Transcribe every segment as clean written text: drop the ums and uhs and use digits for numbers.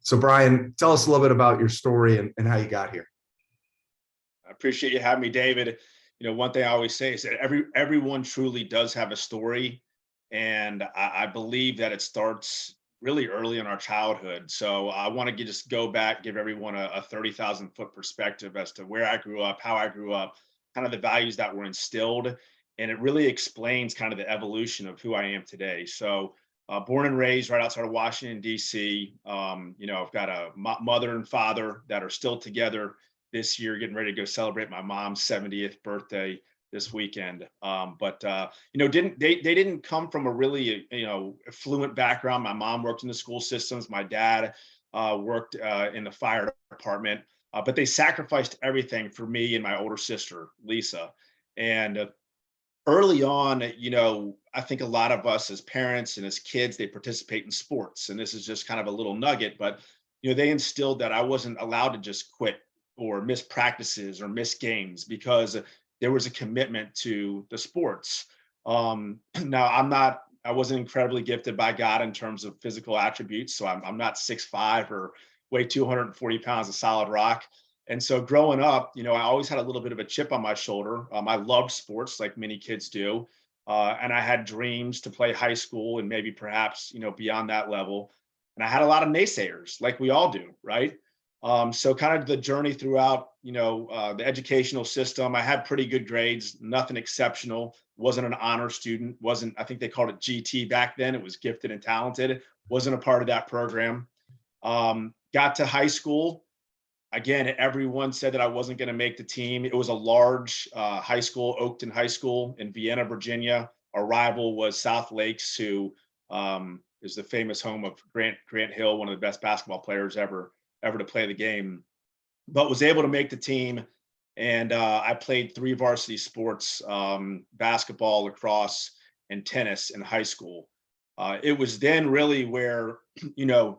So Bryan, tell us a little bit about your story and how you got here. I appreciate you having me, David. One thing I always say is that everyone truly does have a story, and I believe that it starts really early in our childhood. So I want to just go back, give everyone a 30,000-foot perspective as to where I grew up, how I grew up, kind of the values that were instilled, and it really explains kind of the evolution of who I am today. So born and raised right outside of Washington, D.C. I've got a mother and father that are still together this year, getting ready to go celebrate my mom's 70th birthday this weekend. They didn't come from a really, affluent background. My mom worked in the school systems. My dad worked in the fire department, but they sacrificed everything for me and my older sister, Lisa. And early on, I think a lot of us as parents and as kids, they participate in sports. And this is just kind of a little nugget, but they instilled that I wasn't allowed to just quit or miss practices or miss games because there was a commitment to the sports. Now I wasn't incredibly gifted by God in terms of physical attributes. So I'm not 6'5" or weigh 240 pounds of solid rock. And so growing up, I always had a little bit of a chip on my shoulder. I loved sports like many kids do. And I had dreams to play high school and maybe perhaps, beyond that level. And I had a lot of naysayers like we all do, right? So kind of the journey throughout, the educational system, I had pretty good grades, nothing exceptional, wasn't an honor student, I think they called it GT back then. It was gifted and talented, wasn't a part of that program. Got to high school. Again, everyone said that I wasn't going to make the team. It was a large high school, Oakton High School in Vienna, Virginia. Our rival was South Lakes, who is the famous home of Grant Hill, one of the best basketball players ever to play the game, but was able to make the team. And I played 3 varsity sports, basketball, lacrosse, and tennis in high school. It was then really where,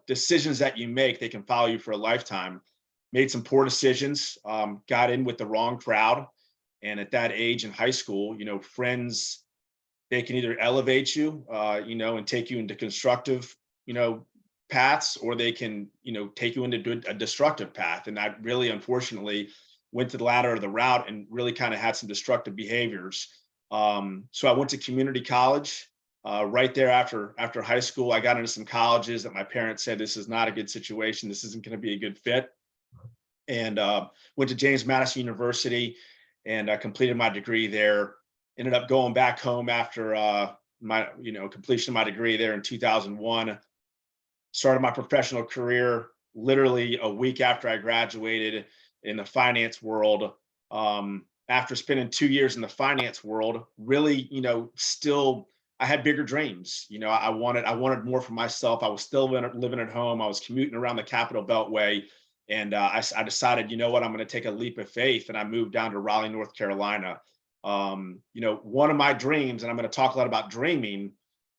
decisions that you make, they can follow you for a lifetime. Made some poor decisions, got in with the wrong crowd. And at that age in high school, friends, they can either elevate you, and take you into constructive, paths, or they can, take you into a destructive path. And I really, unfortunately, went to the latter of the route and really kind of had some destructive behaviors. So I went to community college. Right there after high school, I got into some colleges that my parents said, this is not a good situation. This isn't going to be a good fit. And went to James Madison University and completed my degree there. Ended up going back home after my completion of my degree there in 2001. Started my professional career literally a week after I graduated in the finance world. After spending 2 years in the finance world, really, still I had bigger dreams. I wanted more for myself. I was still living at home. I was commuting around the Capitol Beltway. And I decided, I'm going to take a leap of faith. And I moved down to Raleigh, North Carolina. One of my dreams, and I'm going to talk a lot about dreaming,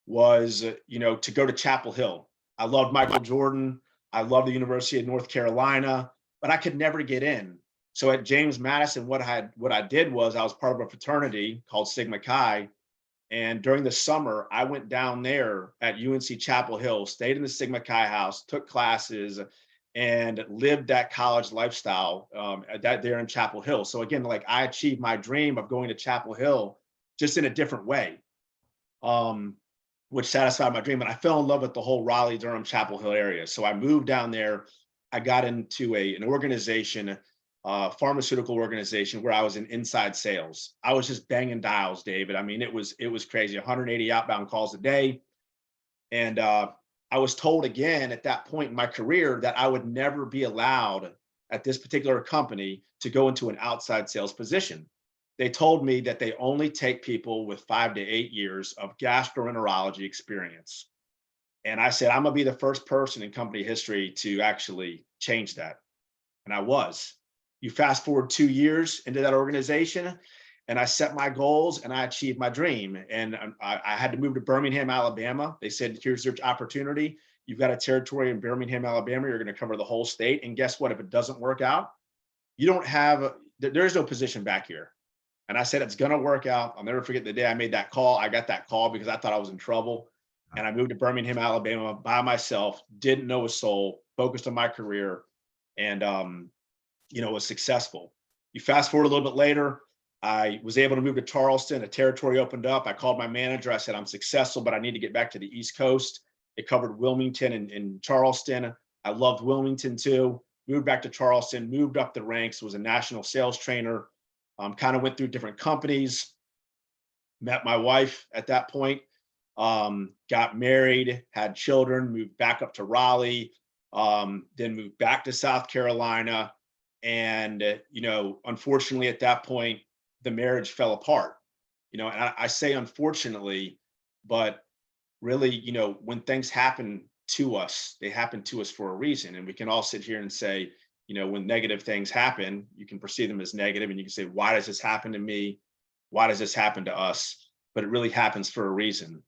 was, to go to Chapel Hill. I loved Michael Jordan. I loved the University of North Carolina, but I could never get in. So at James Madison, what I did was I was part of a fraternity called Sigma Chi. And during the summer, I went down there at UNC Chapel Hill, stayed in the Sigma Chi house, took classes, and lived that college lifestyle there in Chapel Hill. So again, like I achieved my dream of going to Chapel Hill just in a different way, which satisfied my dream. And I fell in love with the whole Raleigh, Durham, Chapel Hill area. So I moved down there. I got into an organization, pharmaceutical organization, where I was in inside sales. I was just banging dials, David. I mean, it was crazy, 180 outbound calls a day. And I was told again at that point in my career that I would never be allowed at this particular company to go into an outside sales position. They told me that they only take people with 5 to 8 years of gastroenterology experience. And I said, I'm gonna be the first person in company history to actually change that. And I was. You fast forward 2 years into that organization, and I set my goals and I achieved my dream. And I had to move to Birmingham, Alabama. They said, here's your opportunity. You've got a territory in Birmingham, Alabama. You're going to cover the whole state. And guess what? If it doesn't work out, there's no position back here. And I said, it's going to work out. I'll never forget the day I made that call. I got that call because I thought I was in trouble. and I moved to Birmingham, Alabama by myself, didn't know a soul, focused on my career, and was successful. You fast forward a little bit later, I was able to move to Charleston. A territory opened up. I called my manager. I said, I'm successful, but I need to get back to the East Coast. It covered Wilmington and Charleston. I loved Wilmington too. Moved back to Charleston, moved up the ranks, was a national sales trainer, kind of went through different companies, met my wife at that point, got married, had children, moved back up to Raleigh, then moved back to South Carolina. And, unfortunately at that point, the marriage fell apart, and I say unfortunately, but really, when things happen to us, they happen to us for a reason. And we can all sit here and say, when negative things happen, you can perceive them as negative and you can say, why does this happen to me? Why does this happen to us? But it really happens for a reason.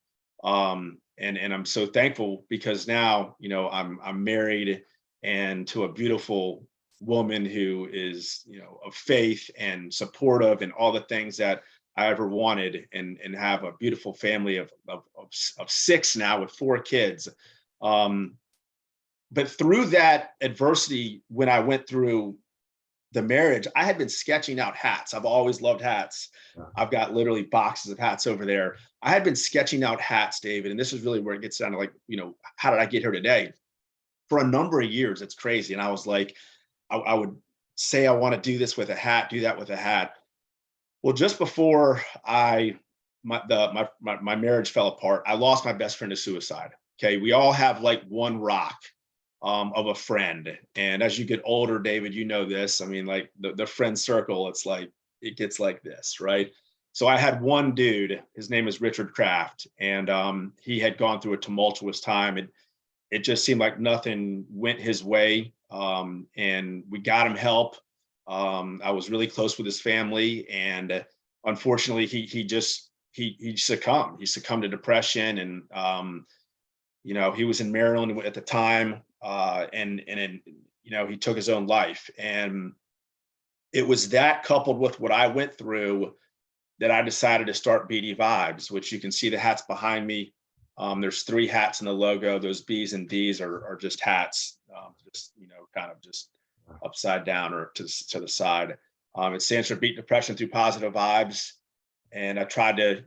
And I'm so thankful because now, I'm married and to a beautiful woman who is, of faith and supportive and all the things that I ever wanted, and have a beautiful family of 6 now with 4 kids. But through that adversity, when I went through the marriage, I had been sketching out hats. I've always loved hats. I've got literally boxes of hats over there. I had been sketching out hats, David, and this is really where it gets down to like, how did I get here today? For a number of years, it's crazy. And I was like, I would say I want to do this with a hat, do that with a hat. Well, just before my marriage fell apart, I lost my best friend to suicide. Okay, we all have like one rock of a friend, and as you get older, David, you know this. I mean, like the friend circle, it's like it gets like this, right? So I had one dude. His name is Richard Kraft, and he had gone through a tumultuous time, and it just seemed like nothing went his way. And we got him help. I was really close with his family, and unfortunately, he succumbed. He succumbed to depression, and he was in Maryland at the time, and he took his own life. And it was that coupled with what I went through that I decided to start Bdvibez, which you can see the hats behind me. There's 3 hats in the logo. Those B's and D's are just hats, kind of just upside down or to the side. It stands for Beat Depression Through Positive Vibes. And I tried to,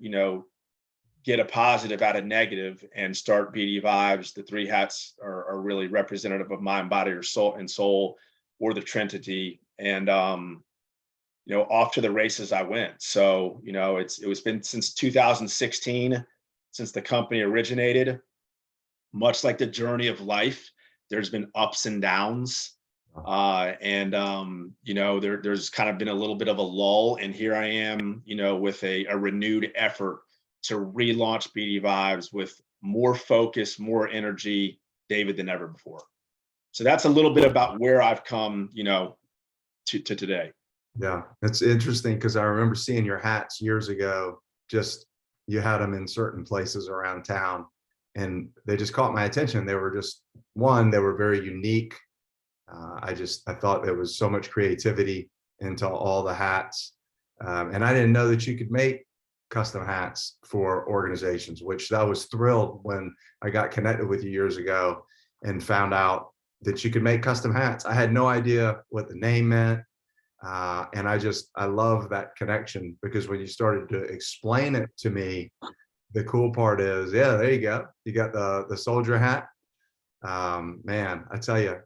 get a positive out of negative and start Bdvibez. The 3 hats are really representative of mind, body, or soul, or the Trinity. And, off to the races I went. So, it was been since 2016, since the company originated. Much like the journey of life, there's been ups and downs. There's kind of been a little bit of a lull, and here I am, with a renewed effort to relaunch Bdvibez with more focus, more energy, David, than ever before. So that's a little bit about where I've come, to today. Yeah, it's interesting because I remember seeing your hats years ago. Just you had them in certain places around town, and they just caught my attention. They were they were very unique. I thought there was so much creativity into all the hats, and I didn't know that you could make custom hats for organizations, which I was thrilled when I got connected with you years ago and found out that you could make custom hats. I had no idea what the name meant. And I love that connection, because when you started to explain it to me, the cool part is, yeah, there you go. You got the soldier hat. Man, I tell you,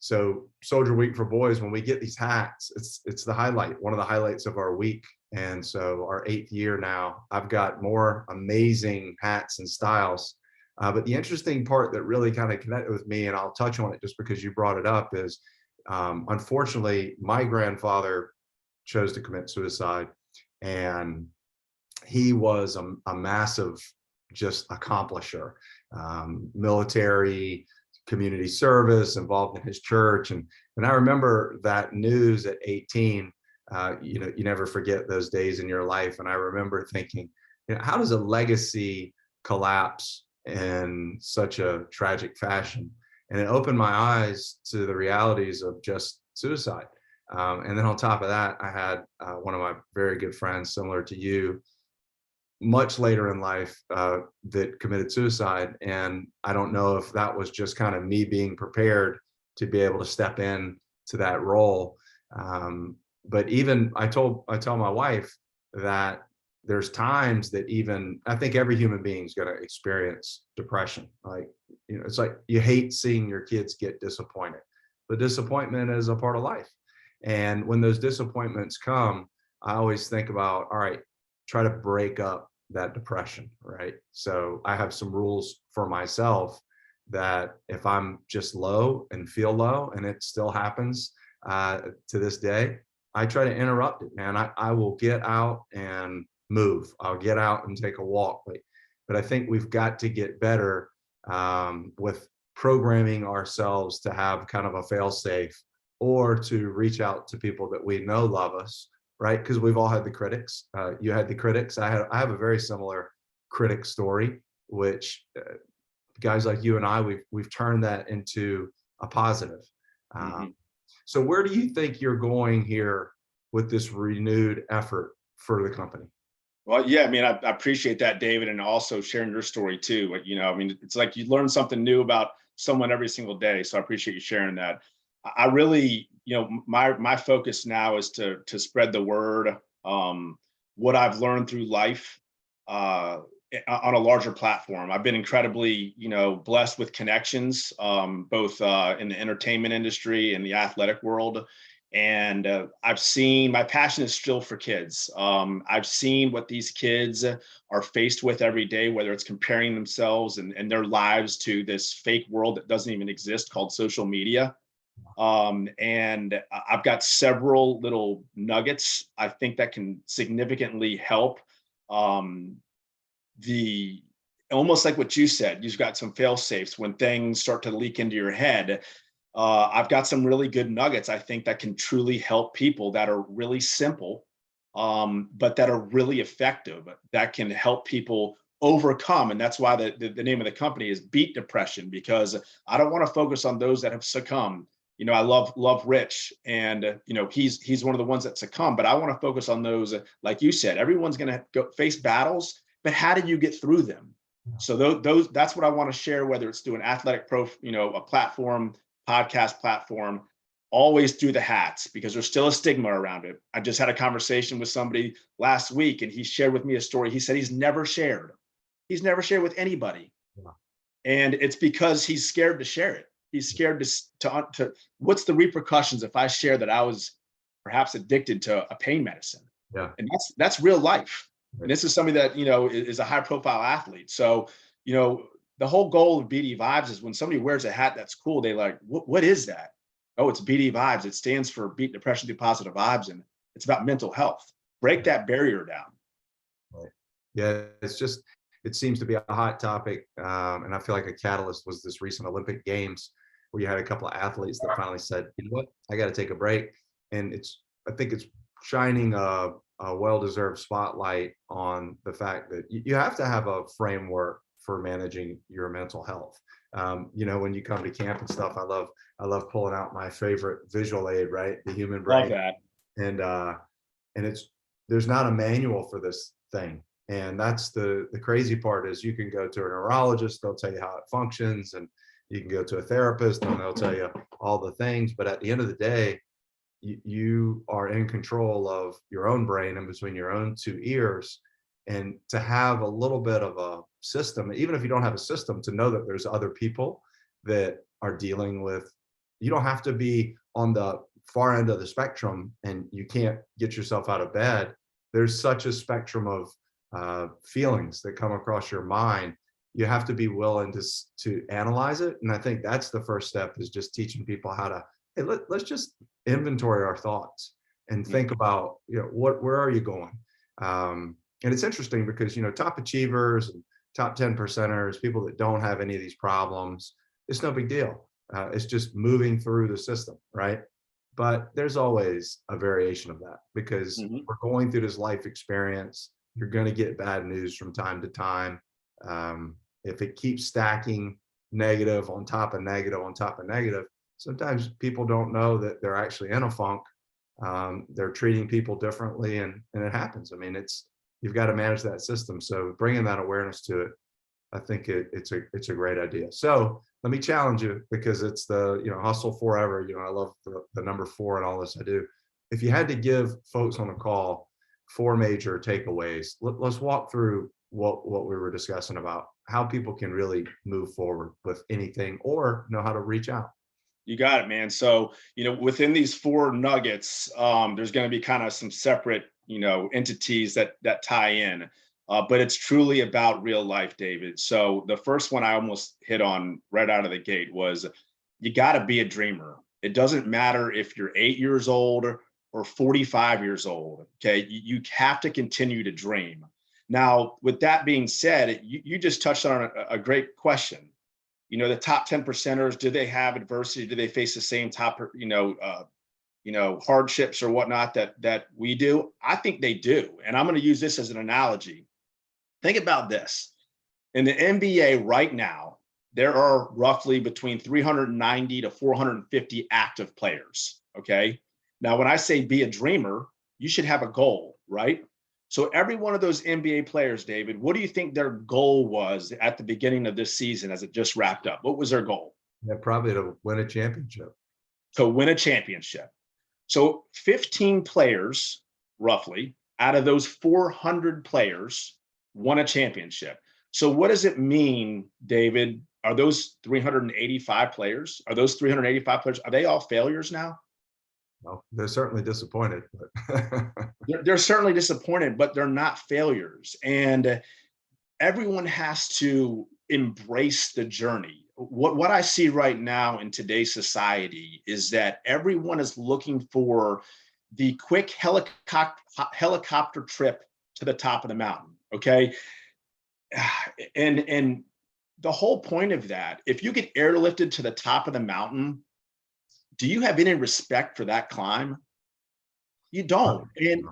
so Soldier Week for Boys, when we get these hats, it's the highlight, one of the highlights of our week. And so our 8th year now, I've got more amazing hats and styles. But the interesting part that really kind of connected with me, and I'll touch on it just because you brought it up, is unfortunately, my grandfather chose to commit suicide, and he was a massive just accomplisher, military, community service, involved in his church. And I remember that news at 18. You never forget those days in your life. And I remember thinking, how does a legacy collapse in such a tragic fashion? And it opened my eyes to the realities of just suicide. And then on top of that, I had one of my very good friends, similar to you, much later in life that committed suicide. And I don't know if that was just kind of me being prepared to be able to step in to that role. But even I tell my wife that there's times that even I think every human being is going to experience depression. Like, it's like you hate seeing your kids get disappointed, but disappointment is a part of life. And when those disappointments come, I always think about, all right, try to break up that depression, right? So I have some rules for myself that if I'm just low and feel low, and it still happens to this day, I try to interrupt it, man. I will get out and move. I'll get out and take a walk. But I think we've got to get better with programming ourselves to have kind of a fail safe, or to reach out to people that we know love us, right? Because we've all had the critics. You had the critics. I have a very similar critic story, which guys like you and I, we've turned that into a positive. Mhm. So where do you think you're going here with this renewed effort for the company? Well, yeah, I mean, I appreciate that, David, and also sharing your story too. I mean, it's like you learn something new about someone every single day. So I appreciate you sharing that. I really, my focus now is to spread the word, what I've learned through life, on a larger platform. I've been incredibly, blessed with connections, both in the entertainment industry and the athletic world. And I've seen, my passion is still for kids. I've seen what these kids are faced with every day, whether it's comparing themselves and their lives to this fake world that doesn't even exist called social media. And I've got several little nuggets I think that can significantly help. Um, the Almost like what you said, you've got some fail safes when things start to leak into your head. I've got some really good nuggets I think that can truly help people, that are really simple, but that are really effective, that can help people overcome. And that's why the name of the company is Beat Depression, because I don't want to focus on those that have succumbed. I love Rich, and he's one of the ones that succumbed, but I want to focus on those, like you said, everyone's going to go face battles, but how did you get through them? So those that's what I want to share, whether it's through an athletic a platform, podcast platform, always through the hats, because there's still a stigma around it. I just had a conversation with somebody last week, and he shared with me a story. He said he's never shared. He's never shared with anybody. Yeah. And it's because he's scared to share it. He's scared to what's the repercussions if I share that I was perhaps addicted to a pain medicine? Yeah. And that's real life. And Right. this is somebody that, is a high profile athlete. So, the whole goal of Bdvibez is when somebody wears a hat that's cool, they like, what is that? Oh, it's Bdvibez. It stands for Beat Depression Through Positive Vibes. And it's about mental health. Break that barrier down. Right. Yeah, it seems to be a hot topic. And I feel like a catalyst was this recent Olympic Games, where you had a couple of athletes that finally said, you know what, I got to take a break. And I think it's shining a well-deserved spotlight on the fact that you have to have a framework for managing your mental health. When you come to camp and stuff, I love pulling out my favorite visual aid, right? The human Love brain. that. And there's not a manual for this thing. And that's the crazy part, is you can go to a neurologist, they'll tell you how it functions, and you can go to a therapist and they'll tell you all the things. But at the end of the day, you are in control of your own brain and between your own two ears. And to have a little bit of a system, even if you don't have a system, to know that there's other people that are dealing with, you don't have to be on the far end of the spectrum and you can't get yourself out of bed. There's such a spectrum of feelings that come across your mind. You have to be willing to analyze it. And I think that's the first step, is just teaching people how to, hey, let's just inventory our thoughts and think about, where are you going? And it's interesting because, top achievers and top 10 percenters, people that don't have any of these problems, it's no big deal. It's just moving through the system, right? But there's always a variation of that, because Mhm. we're going through this life experience. You're going to get bad news from time to time. If it keeps stacking negative on top of negative on top of negative, sometimes people don't know that they're actually in a funk. They're treating people differently, and it happens. I mean, you've got to manage that system. So bringing that awareness to it, I think it's a great idea. So let me challenge you, because it's the, hustle forever. I love the number 4 and all this I do. If you had to give folks on the call 4 major takeaways, let's walk through what we were discussing about how people can really move forward with anything or know how to reach out. You got it, man. So, within these 4 nuggets, there's going to be kind of some separate, entities that tie in. But it's truly about real life, David. So the first one I almost hit on right out of the gate was, you got to be a dreamer. It doesn't matter if you're 8 years old or 45 years old. Okay. You have to continue to dream. Now, with that being said, you just touched on a great question. The top 10 percenters, do they have adversity? Do they face the same hardships or whatnot that we do? I think they do. And I'm going to use this as an analogy. Think about this. In the NBA right now, there are roughly between 390 to 450 active players. Okay. Now, when I say be a dreamer, you should have a goal, right? So every one of those NBA players, David, what do you think their goal was at the beginning of this season as it just wrapped up? What was their goal? Yeah, probably to win a championship. To win a championship. So 15 players, roughly, out of those 400 players won a championship. So what does it mean, David? Are those 385 players? Are those 385 players? Are they all failures now? Well, they're certainly disappointed. But They're certainly disappointed, but they're not failures. And everyone has to embrace the journey. What I see right now in today's society is that everyone is looking for the quick helicopter trip to the top of the mountain. Okay. And the whole point of that, if you get airlifted to the top of the mountain, do you have any respect for that climb? You don't. And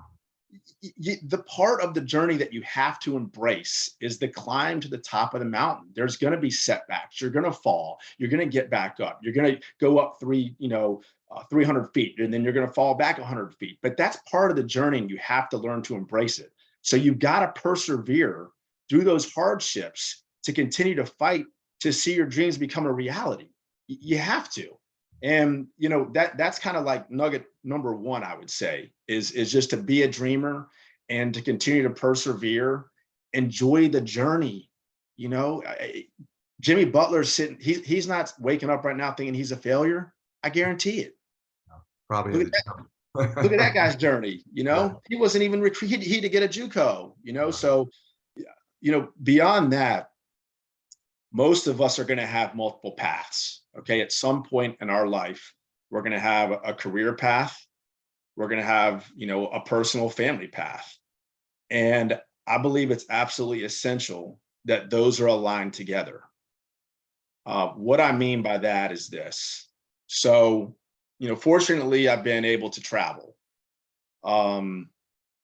the part of the journey that you have to embrace is the climb to the top of the mountain. There's going to be setbacks. You're going to fall. You're going to get back up. You're going to go up 300 feet, and then you're going to fall back 100 feet. But that's part of the journey, and you have to learn to embrace it. So you've got to persevere through those hardships to continue to fight to see your dreams become a reality. You have to. And that's kind of like nugget number 1, I would say, is just to be a dreamer and to continue to persevere, enjoy the journey. Jimmy Butler's sitting, he's not waking up right now thinking he's a failure. I guarantee it. Probably. Look at that guy's journey. He wasn't even recruited. He had to get a JUCO, so, beyond that, most of us are going to have multiple paths. Okay. At some point in our life, we're going to have a career path. We're going to have, a personal family path. And I believe it's absolutely essential that those are aligned together. What I mean by that is this. So, fortunately, I've been able to travel.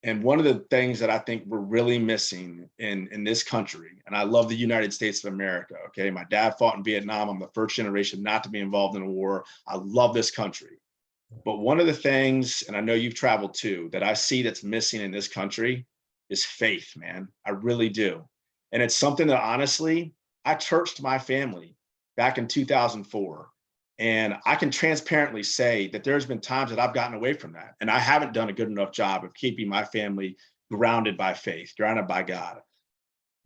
And one of the things that I think we're really missing in this country, and I love the United States of America. Okay. My dad fought in Vietnam. I'm the first generation not to be involved in a war. I love this country. But one of the things, and I know you've traveled too, that I see that's missing in this country is faith, man. I really do. And it's something that honestly, I churched my family back in 2004. And I can transparently say that there's been times that I've gotten away from that. And I haven't done a good enough job of keeping my family grounded by faith, grounded by God.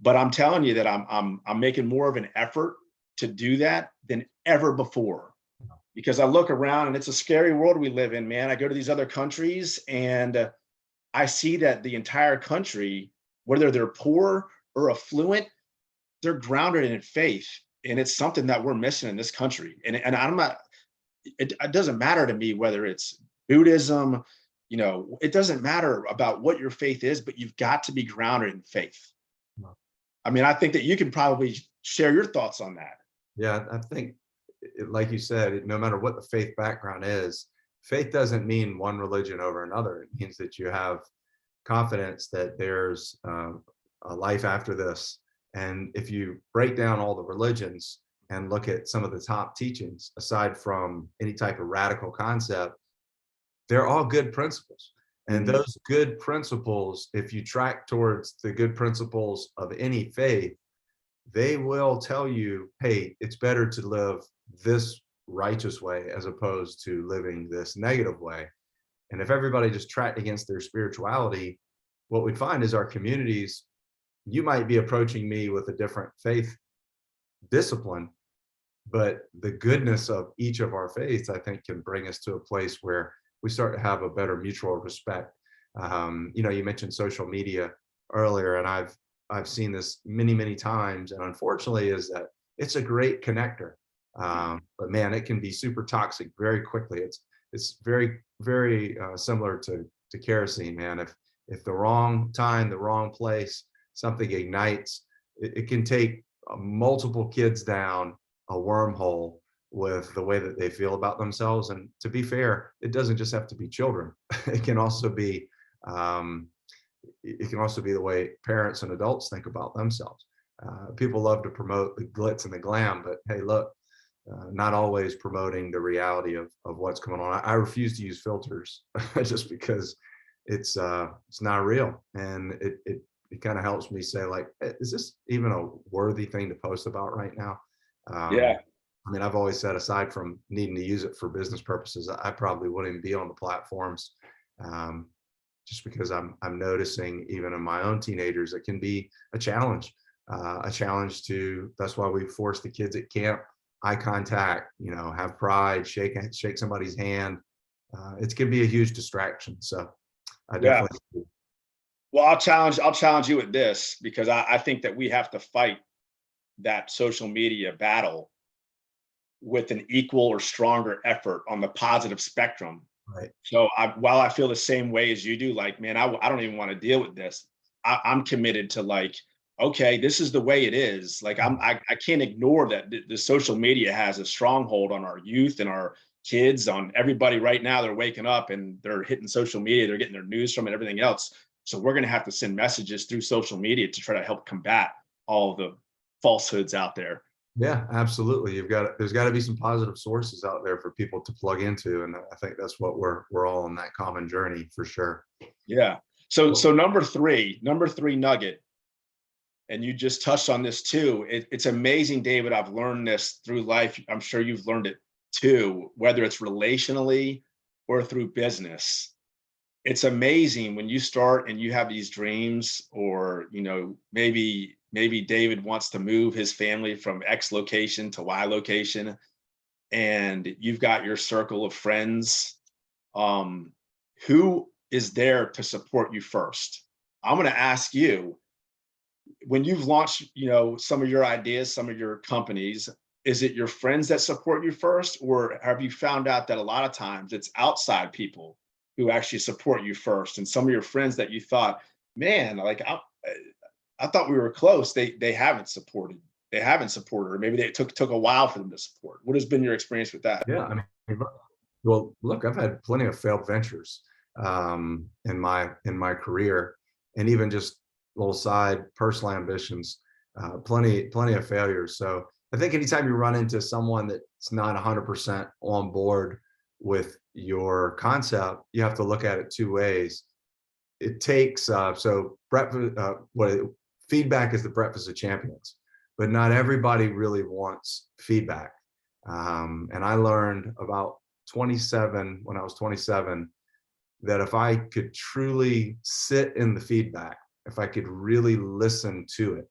But I'm telling you that I'm making more of an effort to do that than ever before. Because I look around and it's a scary world we live in, man. I go to these other countries and I see that the entire country, whether they're poor or affluent, they're grounded in faith. And it's something that we're missing in this country. And I'm not, it doesn't matter to me whether it's Buddhism, it doesn't matter about what your faith is, but you've got to be grounded in faith. I mean, I think that you can probably share your thoughts on that. Yeah, I think, like you said, no matter what the faith background is, faith doesn't mean one religion over another. It means that you have confidence that there's a life after this. And if you break down all the religions and look at some of the top teachings, aside from any type of radical concept, they're all good principles. And those good principles, if you track towards the good principles of any faith, they will tell you, hey, it's better to live this righteous way as opposed to living this negative way. And if everybody just tracked against their spirituality, what we'd find is our communities, you might be approaching me with a different faith discipline, but the goodness of each of our faiths, I think, can bring us to a place where we start to have a better mutual respect. You mentioned social media earlier, and I've seen this many times, and unfortunately, is that it's a great connector, but man, it can be super toxic very quickly. It's very similar to kerosene, man. If the wrong time, the wrong place, something ignites, it can take multiple kids down a wormhole with the way that they feel about themselves. And to be fair, it doesn't just have to be children. It can also be the way parents and adults think about themselves. People love to promote the glitz and the glam, but hey, look, not always promoting the reality of what's going on. I refuse to use filters just because it's not real, and it kind of helps me say, like, is this even a worthy thing to post about right now? Yeah. I mean, I've always said, aside from needing to use it for business purposes, I probably wouldn't even be on the platforms, just because I'm noticing, even in my own teenagers, it can be a challenge to. That's why we force the kids at camp, eye contact, have pride, shake somebody's hand. It can be a huge distraction. So I Yeah. definitely. Well, I'll challenge you with this, because I think that we have to fight that social media battle with an equal or stronger effort on the positive spectrum. Right. So while I feel the same way as you do, like, man, I don't even want to deal with this. I'm committed to, like, okay, this is the way it is. Like, I can't ignore that the social media has a stronghold on our youth and our kids, on everybody right now. They're waking up and they're hitting social media. They're getting their news from it and everything else. So we're going to have to send messages through social media to try to help combat all the falsehoods out there. Yeah, absolutely. There's got to be some positive sources out there for people to plug into, and I think that's what we're all on that common journey for sure. Yeah. So number three nugget, and you just touched on this too. It's amazing, David. I've learned this through life. I'm sure you've learned it too, whether it's relationally or through business. It's amazing when you start and you have these dreams, or maybe David wants to move his family from X location to Y location, and you've got your circle of friends. Who is there to support you first? I'm going to ask you, when you've launched some of your ideas, some of your companies, is it your friends that support you first, or have you found out that a lot of times it's outside people who actually support you first, and some of your friends that you thought, man, like, I thought we were close, they haven't supported, or maybe they took a while for them to support? What has been your experience with that? Yeah, I mean, look, I've had plenty of failed ventures in my career, and even just little side personal ambitions, plenty of failures. So I think anytime you run into someone that's not 100% on board with your concept, you have to look at it two ways. It takes feedback is the breakfast of champions, but not everybody really wants feedback. And I learned about when I was 27, that if I could truly sit in the feedback, if I could really listen to it,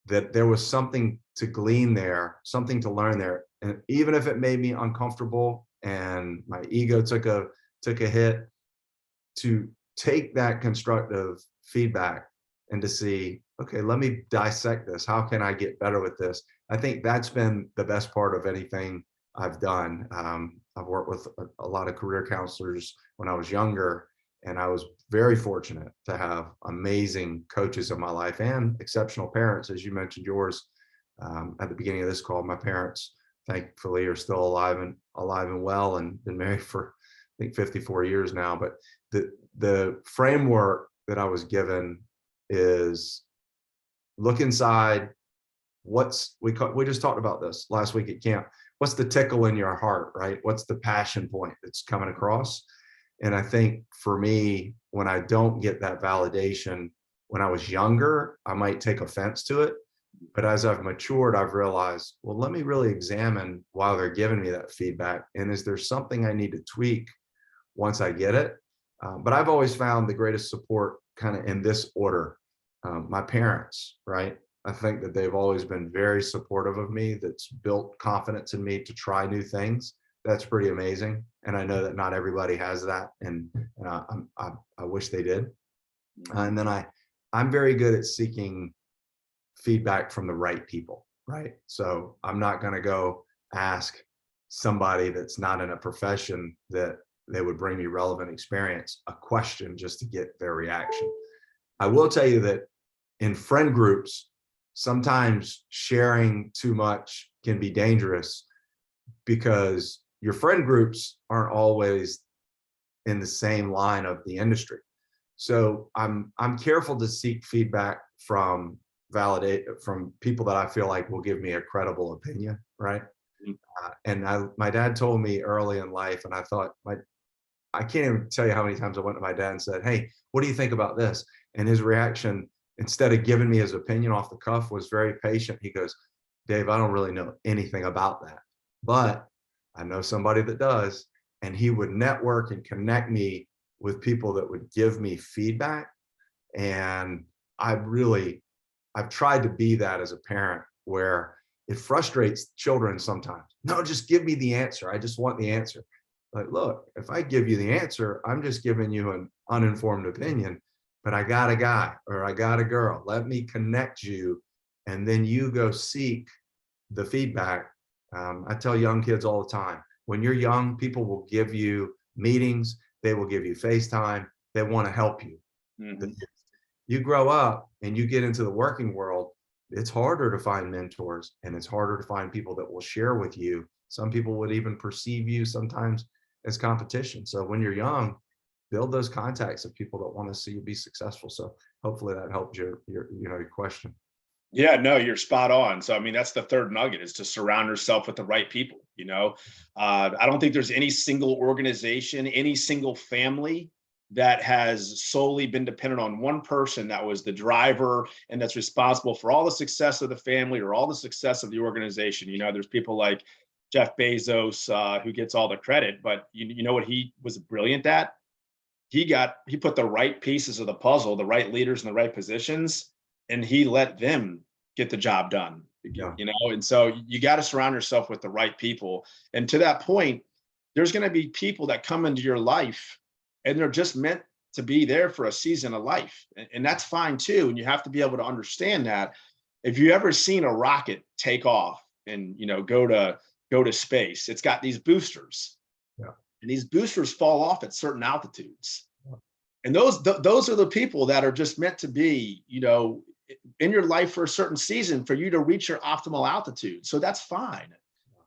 that there was something to glean there, something to learn there. And even if it made me uncomfortable and my ego took a hit, to take that constructive feedback and to see, okay, let me dissect this. How can I get better with this? I think that's been the best part of anything I've done. I've worked with a lot of career counselors when I was younger, and I was very fortunate to have amazing coaches in my life and exceptional parents, as you mentioned yours at the beginning of this call. My parents, thankfully, are still alive and well, and been married for, I think, 54 years now. But the framework that I was given is look inside. We just talked about this last week at camp. What's the tickle in your heart, right? What's the passion point that's coming across? And I think for me, when I don't get that validation, when I was younger, I might take offense to it. But as I've matured, I've realized, well, let me really examine why they're giving me that feedback. And is there something I need to tweak once I get it? But I've always found the greatest support kind of in this order. My parents, right? I think that they've always been very supportive of me. That's built confidence in me to try new things. That's pretty amazing. And I know that not everybody has that. And I wish they did. And then I'm very good at seeking feedback from the right people, right? So I'm not going to go ask somebody that's not in a profession that they would bring me relevant experience a question just to get their reaction. I will tell you that in friend groups, sometimes sharing too much can be dangerous because your friend groups aren't always in the same line of the industry. So I'm careful to seek feedback from people that I feel like will give me a credible opinion, right? My dad told me early in life, and I thought, I can't even tell you how many times I went to my dad and said, "Hey, what do you think about this?" And his reaction, instead of giving me his opinion off the cuff, was very patient. He goes, "Dave, I don't really know anything about that, but I know somebody that does." And he would network and connect me with people that would give me feedback. And I've tried to be that as a parent, where it frustrates children sometimes. No, just give me the answer. I just want the answer. Like, look, if I give you the answer, I'm just giving you an uninformed opinion, but I got a guy or I got a girl. Let me connect you, and then you go seek the feedback. I tell young kids all the time, when you're young, people will give you meetings, they will give you FaceTime, they want to help you. Mhm. You grow up and you get into the working world, it's harder to find mentors and it's harder to find people that will share with you. Some people would even perceive you sometimes as competition. So when you're young, build those contacts of people that want to see you be successful. So hopefully that helped your question. Yeah, no, you're spot on. So, I mean, that's the third nugget, is to surround yourself with the right people. I don't think there's any single organization, any single family that has solely been dependent on one person that was the driver and that's responsible for all the success of the family or all the success of the organization. There's people like Jeff Bezos, who gets all the credit, but you know what he was brilliant at? He put the right pieces of the puzzle, the right leaders in the right positions, and he let them get the job done. Yeah. And so you got to surround yourself with the right people. And to that point, there's going to be people that come into your life and they're just meant to be there for a season of life. And that's fine too. And you have to be able to understand that. If you ever seen a rocket take off and go to space, it's got these boosters. Yeah. And these boosters fall off at certain altitudes. And those are the people that are just meant to be, in your life for a certain season for you to reach your optimal altitude. So that's fine.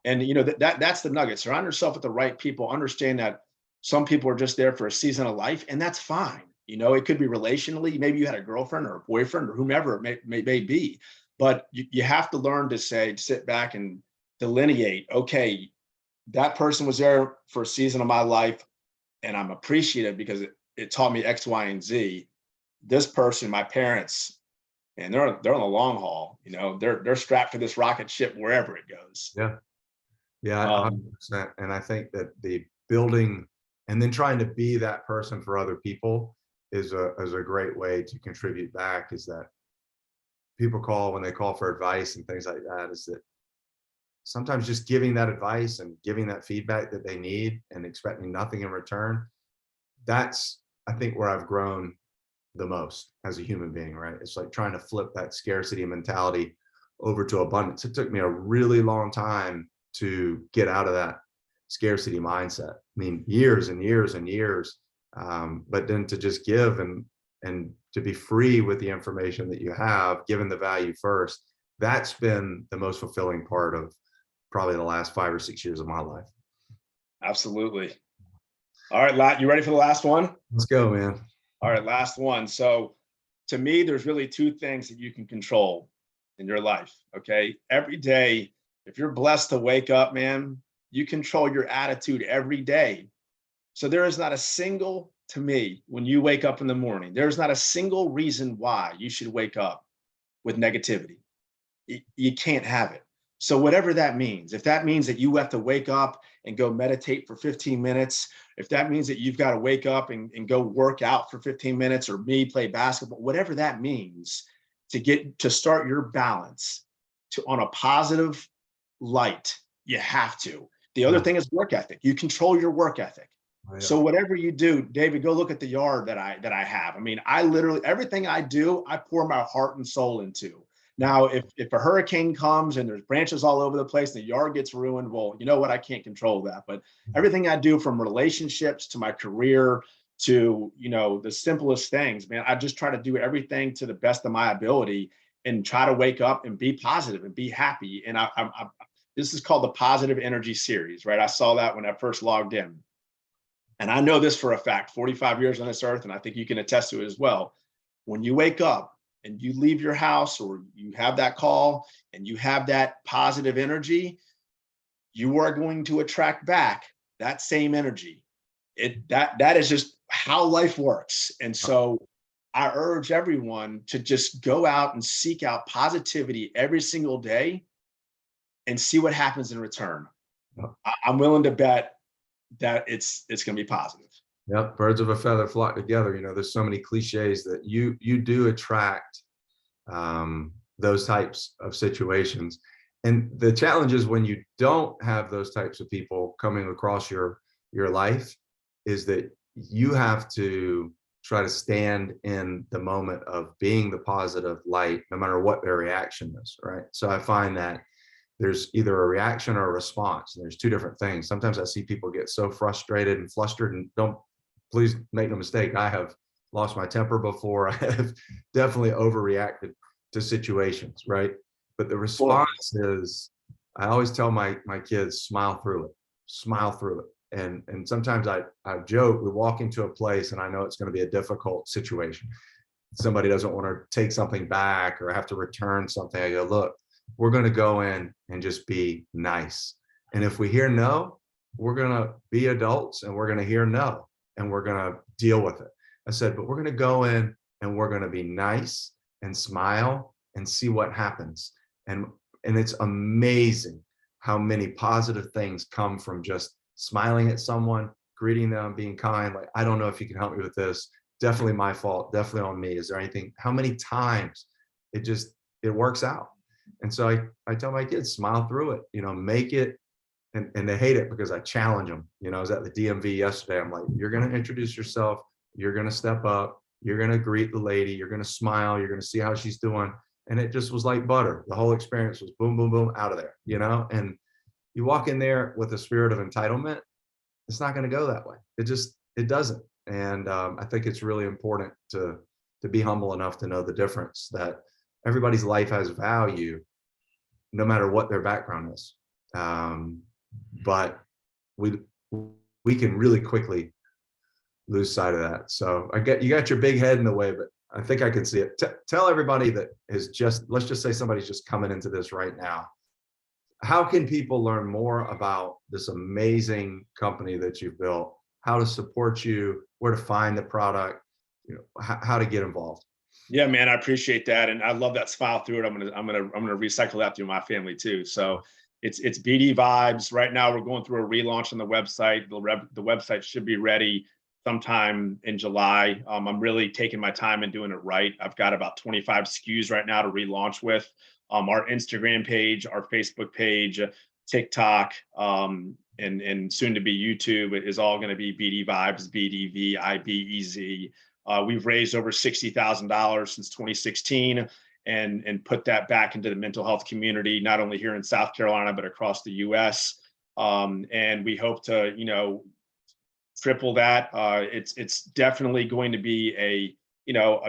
And that's the nugget. Surround yourself with the right people. Understand that some people are just there for a season of life, and that's fine. It could be relationally. Maybe you had a girlfriend or a boyfriend or whomever it may be. But you have to learn to sit back and delineate, okay, that person was there for a season of my life, and I'm appreciative because it taught me X, Y, and Z. This person, my parents, and they're on the long haul. They're strapped for this rocket ship wherever it goes. Yeah. Yeah, Um, 100%. And I think that the building and then trying to be that person for other people is a great way to contribute back. Is that people call when they call for advice and things like that, is that sometimes just giving that advice and giving that feedback that they need and expecting nothing in return, that's, I think, where I've grown the most as a human being, right? It's like trying to flip that scarcity mentality over to abundance. It took me a really long time to get out of that scarcity mindset. I mean, years and years and years. But then to just give and to be free with the information that you have, given the value first, that's been the most fulfilling part of probably the last 5 or 6 years of my life. Absolutely. All right, Lat, you ready for the last one? Let's go, man. All right, last one. So to me, there's really two things that you can control in your life. Okay. Every day, if you're blessed to wake up, man, you control your attitude every day. So there is not a single, to me, when you wake up in the morning, there's not a single reason why you should wake up with negativity. You can't have it. So whatever that means, if that means that you have to wake up and go meditate for 15 minutes, if that means that you've got to wake up and go work out for 15 minutes, or me play basketball, whatever that means, to start your balance to on a positive light, you have to. The other Yeah. thing is work ethic. You control your work ethic. Oh, yeah. So whatever you do, David, go look at the yard that I have. I mean, I literally, everything I do, I pour my heart and soul into. Now, if a hurricane comes and there's branches all over the place and the yard gets ruined, well, you know what? I can't control that. But everything I do, from relationships to my career to, the simplest things, man, I just try to do everything to the best of my ability and try to wake up and be positive and be happy. And this is called the Positive Energy Series, right? I saw that when I first logged in. And I know this for a fact, 45 years on this earth, and I think you can attest to it as well. When you wake up and you leave your house, or you have that call and you have that positive energy, you are going to attract back that same energy. That is just how life works. And so I urge everyone to just go out and seek out positivity every single day and see what happens in return. I'm willing to bet that it's going to be positive. Yep, birds of a feather flock together. There's so many cliches that you do attract those types of situations. And the challenge is, when you don't have those types of people coming across your life, is that you have to try to stand in the moment of being the positive light, no matter what their reaction is, right? So I find that there's either a reaction or a response, and there's two different things. Sometimes I see people get so frustrated and flustered, and please make no mistake, I have lost my temper before. I have definitely overreacted to situations, right? But the response is, I always tell my kids, smile through it. And sometimes I joke, we walk into a place and I know it's going to be a difficult situation. Somebody doesn't want to take something back or have to return something. I go, look, we're going to go in and just be nice. And if we hear no, we're going to be adults and we're going to hear no, and we're going to deal with it. I said, but we're going to go in and we're going to be nice and smile and see what happens. And it's amazing how many positive things come from just smiling at someone, greeting them, being kind. Like, I don't know if you can help me with this. Definitely my fault. Definitely on me. Is there anything? How many times it works out? And so I tell my kids, smile through it, make it. And they hate it because I challenge them. I was at the DMV yesterday. I'm like, you're going to introduce yourself. You're going to step up. You're going to greet the lady. You're going to smile. You're going to see how she's doing. And it just was like butter. The whole experience was boom, boom, boom, out of there, and you walk in there with a spirit of entitlement, it's not going to go that way. It doesn't. And I think it's really important to be humble enough to know the difference, that everybody's life has value, no matter what their background is. But we can really quickly lose sight of that. So you got your big head in the way, but I think I can see it. Tell everybody that is let's just say somebody's just coming into this right now. How can people learn more about this amazing company that you've built, how to support you, where to find the product, how to get involved? Yeah, man, I appreciate that. And I love that smile through it. I'm gonna recycle that through my family too. So it's Bdvibez. Right now we're going through a relaunch on the website. The website should be ready sometime in July. I'm really taking my time and doing it right. I've got about 25 SKUs right now to relaunch with. Our Instagram page, our Facebook page, TikTok, and soon to be YouTube is all going to be Bdvibez, Bdvibez. We've raised over $60,000 since 2016 and put that back into the mental health community, not only here in South Carolina, but across the US. And we hope to, triple that. It's definitely going to be a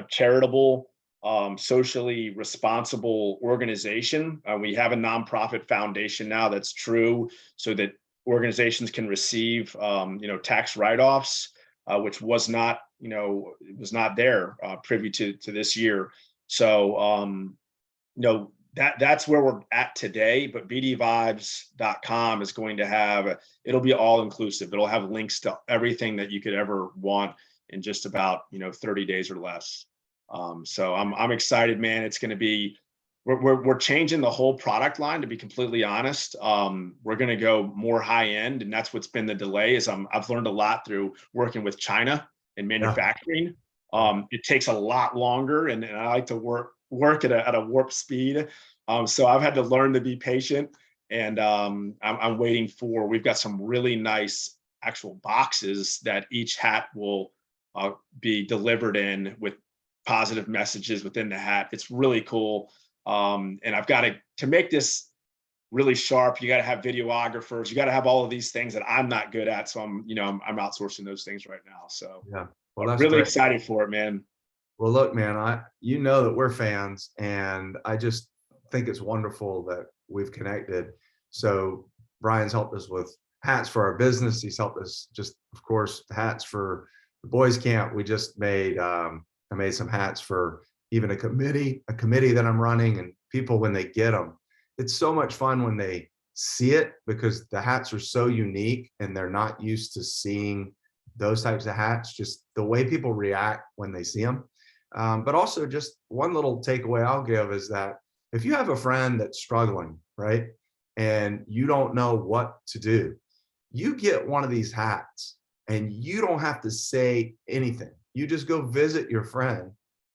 charitable, socially responsible organization. We have a nonprofit foundation now that's true, so that organizations can receive, tax write-offs, which was not, it was not there privy to this year. So, that's where we're at today. But bdvibez.com is going to have, it'll be all inclusive. It'll have links to everything that you could ever want in just about, 30 days or less. So I'm excited, man. It's going to be, we're changing the whole product line, to be completely honest. We're going to go more high end, and that's what's been the delay. Is I've learned a lot through working with China and manufacturing. It takes a lot longer, and I like to work at a warp speed. So I've had to learn to be patient, and I'm waiting for. We've got some really nice actual boxes that each hat will be delivered in, with positive messages within the hat. It's really cool. And I've got to make this really sharp. You got to have videographers. You got to have all of these things that I'm not good at. So I'm outsourcing those things right now. So Yeah. Well, that's really great. excited for it, man. Well, look, man, you know that we're fans, and I just think it's wonderful that we've connected. So Bryan's helped us with hats for our business. He's helped us just, of course, hats for the boys camp. We just made, I made some hats for even a committee that I'm running, and people, when they get them, it's so much fun when they see it, because the hats are so unique and they're not used to seeing those types of hats, just the way people react when they see them. But also, just one little takeaway I'll give is that if you have a friend that's struggling, right, and you don't know what to do, you get one of these hats and you don't have to say anything. You just go visit your friend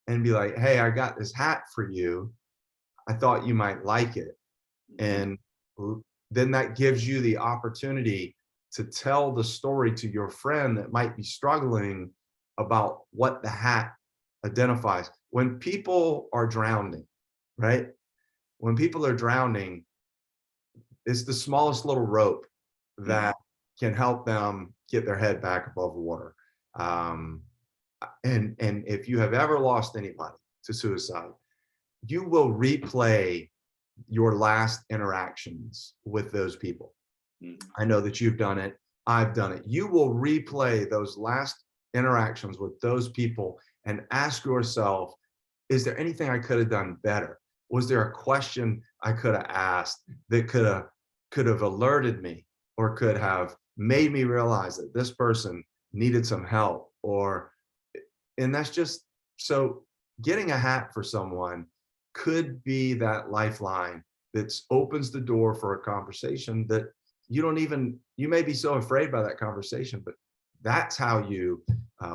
and be like, hey, I got this hat for you. I thought you might like it. And then that gives you the opportunity to tell the story to your friend that might be struggling about what the hat identifies. When people are drowning, right? When people are drowning, it's the smallest little rope that can help them get their head back above water. And if you have ever lost anybody to suicide, you will replay your last interactions with those people. I know that you've done it. I've done it. You will replay those last interactions with those people and ask yourself, is there anything I could have done better? Was there a question I could have asked that could have alerted me, or could have made me realize that this person needed some help? And that's just, so getting a hat for someone could be that lifeline that opens the door for a conversation that you may be so afraid by that conversation, but that's how you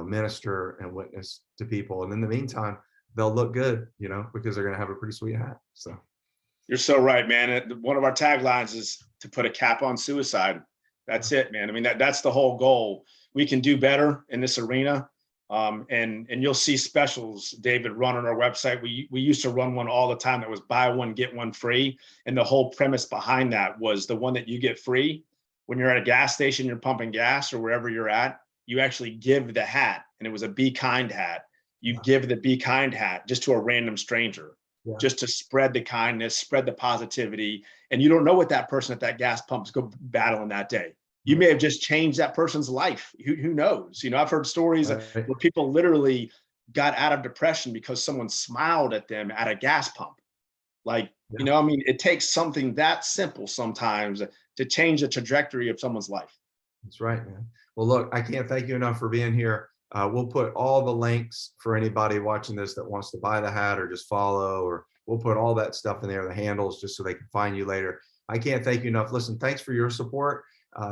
minister and witness to people. And in the meantime, they'll look good, because they're going to have a pretty sweet hat. So you're so right, man. One of our taglines is to put a cap on suicide. That's it, man. I mean, that's the whole goal. We can do better in this arena. And you'll see specials, David, run on our website. We used to run one all the time that was buy one, get one free. And the whole premise behind that was the one that you get free. When you're at a gas station, you're pumping gas, or wherever you're at, you actually give the hat. And it was a Be Kind hat. You give the Be Kind hat just to a random stranger, just to spread the kindness, spread the positivity. And you don't know what that person at that gas pump is going battling that day. You may have just changed that person's life. Who knows? I've heard stories where people literally got out of depression because someone smiled at them at a gas pump. Like, I mean, it takes something that simple sometimes to change the trajectory of someone's life. That's right, man. Well, look, I can't thank you enough for being here. We'll put all the links for anybody watching this that wants to buy the hat or just follow, or we'll put all that stuff in there, the handles, just so they can find you later. I can't thank you enough. Listen, thanks for your support.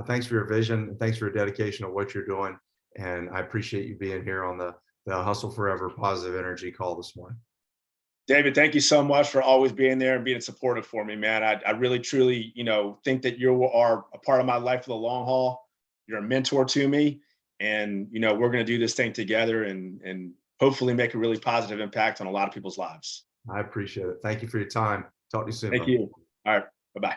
Thanks for your vision, and thanks for your dedication of what you're doing. And I appreciate you being here on the Hustle Forever Positive Energy call this morning. David, thank you so much for always being there and being supportive for me, man. I really, truly, think that you are a part of my life for the long haul. You're a mentor to me, and, we're going to do this thing together and hopefully make a really positive impact on a lot of people's lives. I appreciate it. Thank you for your time. Talk to you soon. Thank you. All right. Bye-bye.